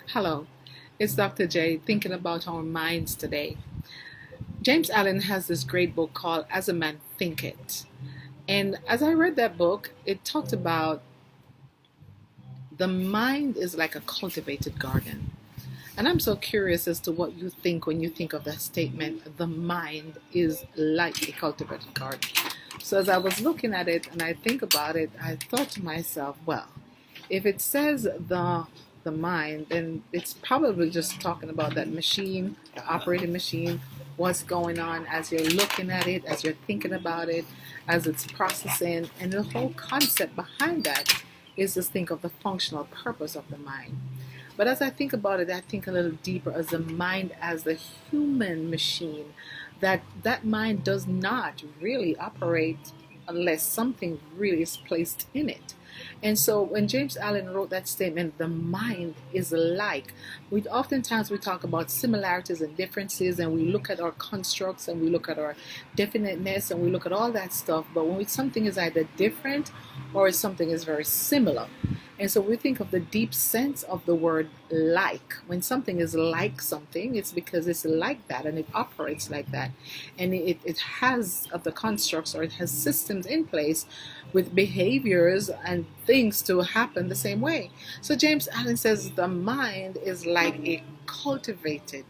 Hello, it's Dr. J thinking about our minds today. James Allen has this great book called As a Man Thinketh. And as I read that book, it talked about the mind is like a cultivated garden. And I'm so curious as to what you think when you think of that statement, the mind is like a cultivated garden. So as I was looking at it and I think about it, I thought to myself, well, if it says the mind, then it's probably just talking about that machine, the operating machine, what's going on as you're looking at it, as you're thinking about it, as it's processing, and the whole concept behind that is just think of the functional purpose of the mind. But as I think about it, I think a little deeper as the mind as the human machine, that mind does not really operate unless something really is placed in it. And so when James Allen wrote that statement, the mind is like, we oftentimes we talk about similarities and differences, and we look at our constructs and we look at our definiteness and we look at all that stuff. But when something is either different or something is very similar, and so we think of the deep sense of the word like. When something is like something, it's because it's like that and it operates like that. And it has of the constructs, or it has systems in place with behaviors and things to happen the same way. So James Allen says the mind is like a cultivated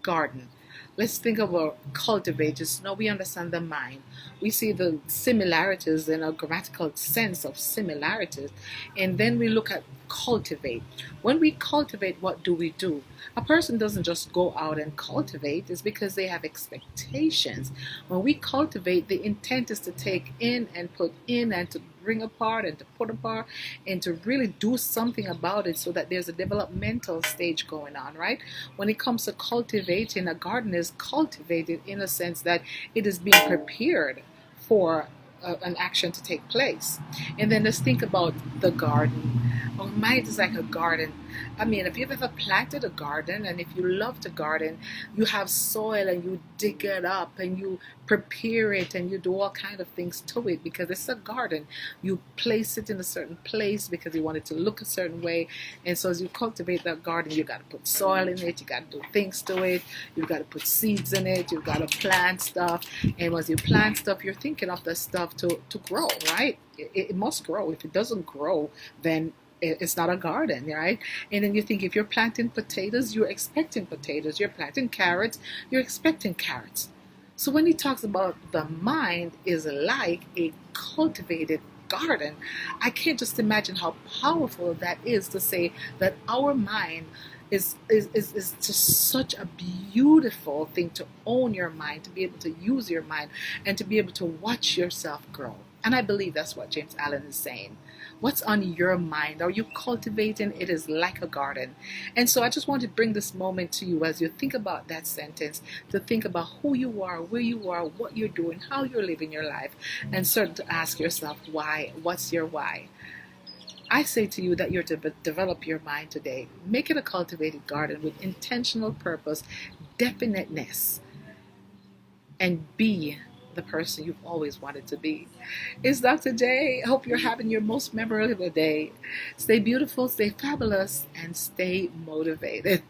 garden. Let's think about cultivators. Now we understand the mind. We see the similarities in a grammatical sense of similarities. And then we look at cultivate. When we cultivate, what do we do? A person doesn't just go out and cultivate, it's because they have expectations. When we cultivate, the intent is to take in and put in and to bring apart and to put apart and to really do something about it so that there's a developmental stage going on, right? When it comes to cultivating, a garden is cultivated in a sense that it is being prepared for an action to take place. And then let's think about the garden. Our mind is like a garden. I mean, if you've ever planted a garden and if you love to garden, you have soil and you dig it up and you prepare it and you do all kind of things to it because it's a garden. You place it in a certain place because you want it to look a certain way. And so as you cultivate that garden, you got to put soil in it, you got to do things to it, you've got to put seeds in it, you've got to plant stuff. And as you plant stuff, you're thinking of the stuff to grow, right? It must grow. If it doesn't grow, then it's not a garden, right? And then you think if you're planting potatoes, you're expecting potatoes. You're planting carrots, you're expecting carrots. So when he talks about the mind is like a cultivated garden, I can't just imagine how powerful that is to say that our mind is just such a beautiful thing to own your mind, to be able to use your mind, and to be able to watch yourself grow. And I believe that's what James Allen is saying. What's on your mind? Are you cultivating? It is like a garden. And so I just want to bring this moment to you as you think about that sentence, to think about who you are, where you are, what you're doing, how you're living your life, and start to ask yourself why. What's your why? I say to you that you're to develop your mind today. Make it a cultivated garden with intentional purpose, definiteness, and be the person you've always wanted to be. It's Dr. J. I hope you're having your most memorable day. Stay beautiful, stay fabulous, and stay motivated.